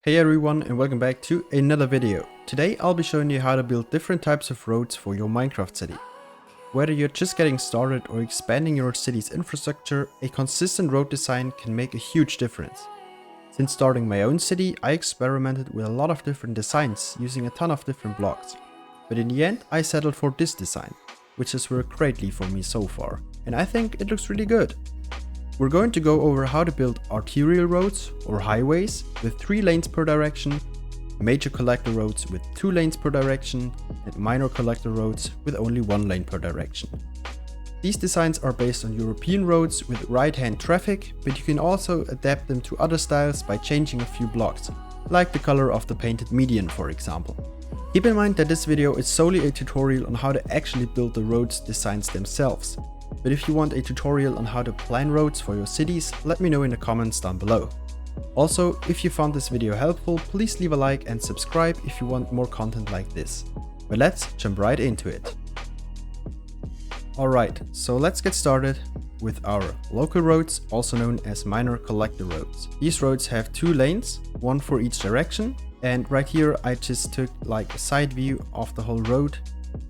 Hey everyone and welcome back to another video. Today I'll be showing you how to build different types of roads for your Minecraft city. Whether you're just getting started or expanding your city's infrastructure, a consistent road design can make a huge difference. Since starting my own city, I experimented with a lot of different designs using a ton of different blocks. But in the end I settled for this design, which has worked greatly for me so far, and I think it looks really good. We're going to go over how to build arterial roads or highways with 3 lanes per direction, major collector roads with 2 lanes per direction, and minor collector roads with only 1 lane per direction. These designs are based on European roads with right-hand traffic, but you can also adapt them to other styles by changing a few blocks, like the color of the painted median for example. Keep in mind that this video is solely a tutorial on how to actually build the roads designs themselves. But if you want a tutorial on how to plan roads for your cities, let me know in the comments down below. Also, if you found this video helpful, please leave a like and subscribe if you want more content like this. But let's jump right into it. Alright, so let's get started with our local roads, also known as minor collector roads. These roads have 2 lanes, 1 for each direction, and right here I just took like a side view of the whole road.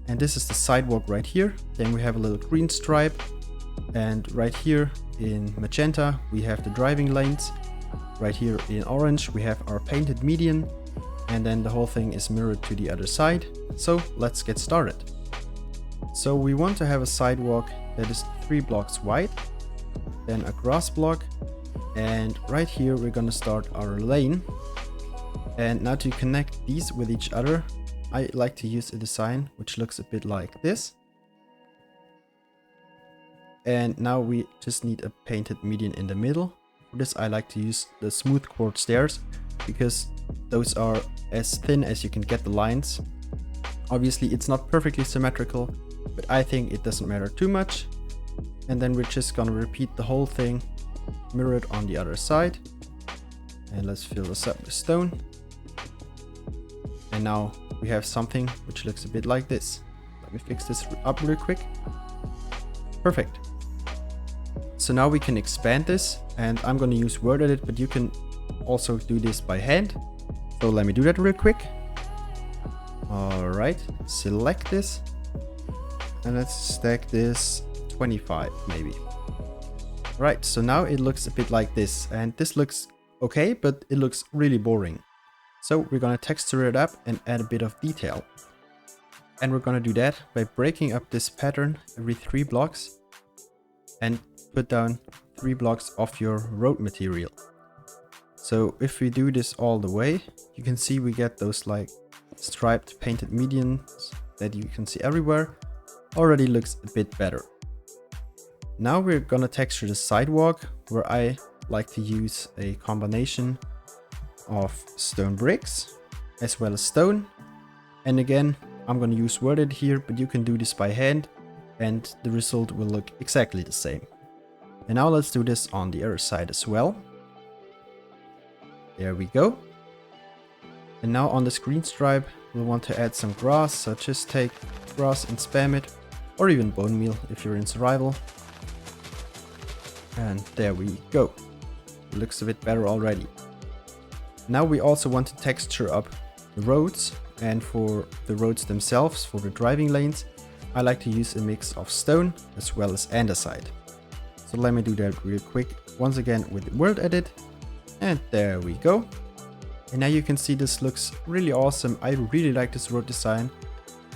And this is the sidewalk right here. Then we have a little green stripe, and right here in magenta we have the driving lanes. Right here in orange we have our painted median, and then the whole thing is mirrored to the other side. So let's get started. So we want to have a sidewalk that is 3 blocks wide, then a grass block, and right here we're gonna start our lane. And now to connect these with each other, I like to use a design which looks a bit like this. And now we just need a painted median in the middle. For this I like to use the smooth quartz stairs because those are as thin as you can get the lines. Obviously it's not perfectly symmetrical, but I think it doesn't matter too much. And then we're just gonna repeat the whole thing, mirror it on the other side. And let's fill this up with stone. And now we have something which looks a bit like this. Let me fix this up real quick. Perfect. So now we can expand this, and I'm going to use word edit, but you can also do this by hand. So let me do that real quick. Alright, select this, and let's stack this 25 maybe. Right, so now it looks a bit like this, and this looks okay, but it looks really boring. So we're gonna texture it up and add a bit of detail. And we're gonna do that by breaking up this pattern every 3 blocks and put down 3 blocks of your road material. So if we do this all the way, you can see we get those like striped painted medians that you can see everywhere. Already looks a bit better. Now we're gonna texture the sidewalk, where I like to use a combination of stone bricks as well as stone. And again, I'm going to use word edit here, but you can do this by hand and the result will look exactly the same. And now let's do this on the other side as well. There we go. And now on the green stripe we'll want to add some grass, so just take grass and spam it, or even bone meal if you're in survival. And there we go. It looks a bit better already. Now we also want to texture up the roads, and for the roads themselves, for the driving lanes, I like to use a mix of stone as well as andesite. So let me do that real quick, once again with word edit, and there we go. And now you can see this looks really awesome. I really like this road design,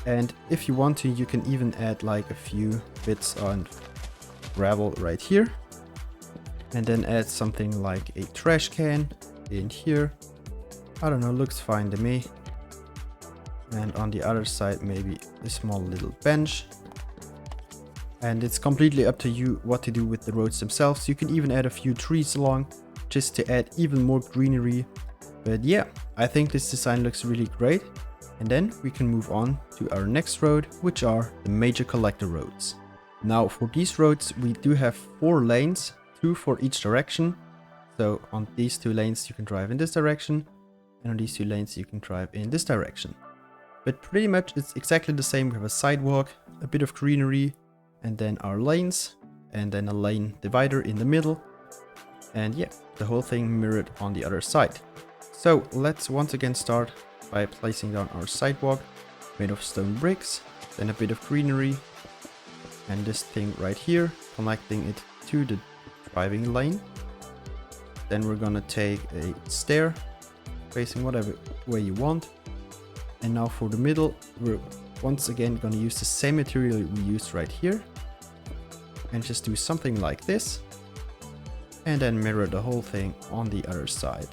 and if you want to, you can even add like a few bits on gravel right here, and then add something like a trash can in here. I don't know, looks fine to me. And on the other side maybe a small little bench. And it's completely up to you what to do with the roads themselves. You can even add a few trees along just to add even more greenery. But yeah, I think this design looks really great. And then we can move on to our next road, which are the major collector roads. Now for these roads we do have 4 lanes, 2 for each direction. So on these 2 lanes you can drive in this direction, and on these 2 lanes you can drive in this direction. But pretty much it's exactly the same. We have a sidewalk, a bit of greenery, and then our lanes, and then a lane divider in the middle. And yeah, the whole thing mirrored on the other side. So let's once again start by placing down our sidewalk made of stone bricks, then a bit of greenery, and this thing right here, connecting it to the driving lane. Then we're gonna take a stair facing whatever way you want. And now for the middle, we're once again gonna use the same material we used right here and just do something like this, and then mirror the whole thing on the other side.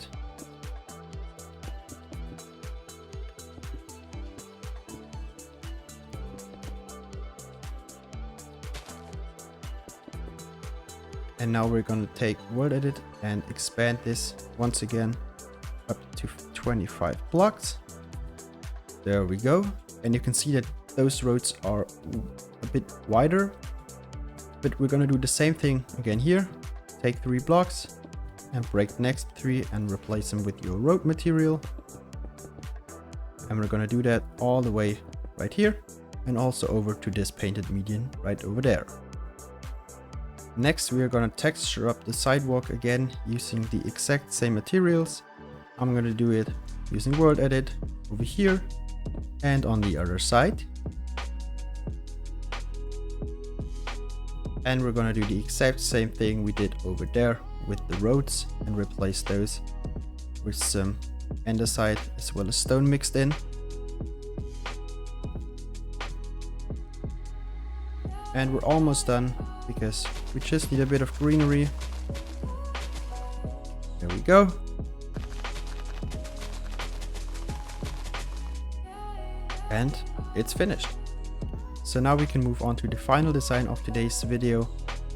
And now we're going to take World Edit and expand this once again up to 25 blocks. There we go. And you can see that those roads are a bit wider, but we're going to do the same thing again here. Take 3 blocks and break the next 3 and replace them with your road material. And we're going to do that all the way right here and also over to this painted median right over there. Next, we are going to texture up the sidewalk again using the exact same materials. I'm going to do it using World Edit over here and on the other side. And we're going to do the exact same thing we did over there with the roads and replace those with some andesite as well as stone mixed in. And we're almost done because we just need a bit of greenery. There we go. And it's finished. So now we can move on to the final design of today's video,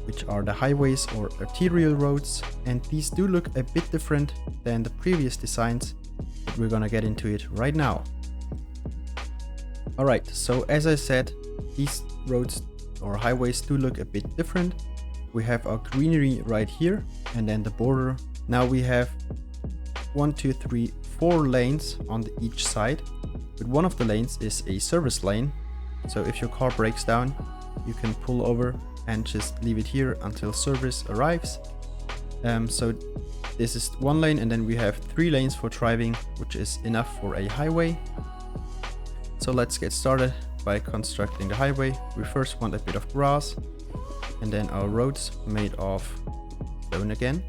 which are the highways or arterial roads. And these do look a bit different than the previous designs, but we're gonna get into it right now. Alright, so as I said, these roads or highways do look a bit different. We have our greenery right here and then the border. Now we have 1, 2, 3, 4 lanes on each side, but one of the lanes is a service lane. So if your car breaks down, you can pull over and just leave it here until service arrives. So this is one lane, and then we have 3 lanes for driving, which is enough for a highway. So let's get started by constructing the highway. We first want a bit of grass and then our roads made of stone again.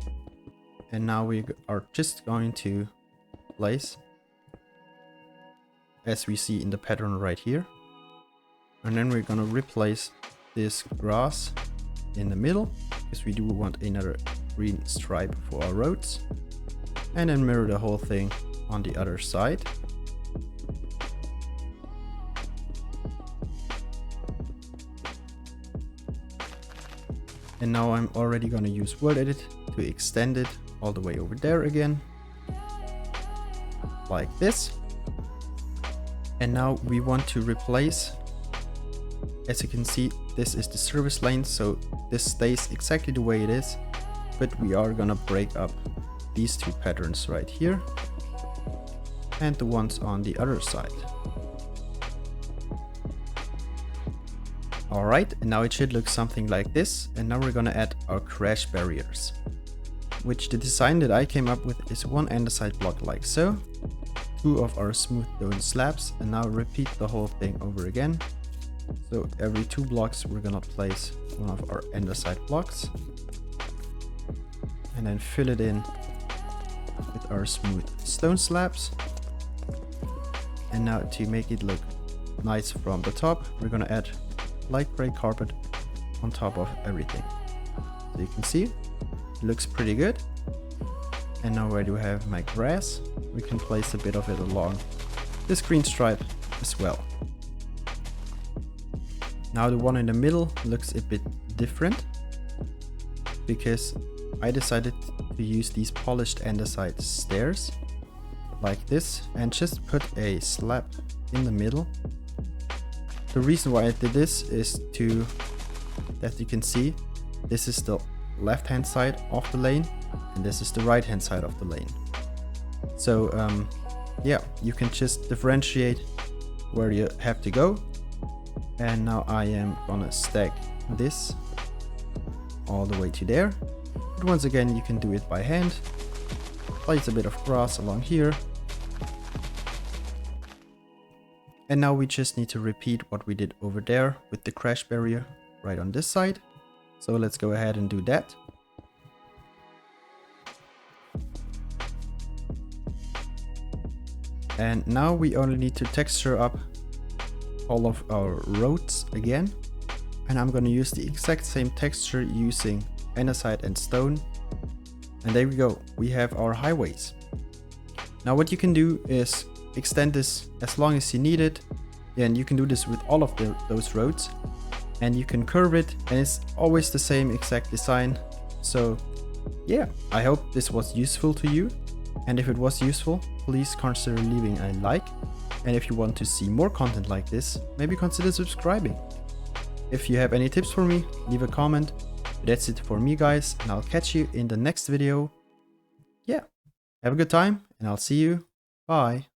And now we are just going to place as we see in the pattern right here. And then we're gonna replace this grass in the middle because we do want another green stripe for our roads. And then mirror the whole thing on the other side. And now I'm already going to use World Edit to extend it all the way over there again, like this. And now we want to replace, as you can see, this is the service lane, so this stays exactly the way it is, but we are going to break up these 2 patterns right here and the ones on the other side. Alright, and now it should look something like this. And now we're gonna add our crash barriers, which the design that I came up with is 1 andesite block like so, 2 of our smooth stone slabs, and now repeat the whole thing over again. So every 2 blocks we're gonna place 1 of our andesite blocks and then fill it in with our smooth stone slabs. And now to make it look nice from the top, we're gonna add light gray carpet on top of everything. So you can see it looks pretty good. And now where do I have my grass? We can place a bit of it along this green stripe as well. Now the one in the middle looks a bit different because I decided to use these polished andesite stairs like this and just put a slab in the middle. The reason why I did this is to, that you can see, this is the left hand side of the lane and this is the right hand side of the lane. So yeah, you can just differentiate where you have to go. And now I am gonna stack this all the way to there. But once again, you can do it by hand. place a bit of grass along here. And now we just need to repeat what we did over there with the crash barrier right on this side. So let's go ahead and do that. And now we only need to texture up all of our roads again. And I'm going to use the exact same texture using andesite and stone. And there we go, we have our highways. Now what you can do is extend this as long as you need it. And you can do this with all of those roads. And you can curve it, and it's always the same exact design. So yeah, I hope this was useful to you. And if it was useful, please consider leaving a like. And if you want to see more content like this, maybe consider subscribing. If you have any tips for me, leave a comment. That's it for me, guys, and I'll catch you in the next video. Yeah, have a good time, and I'll see you. Bye.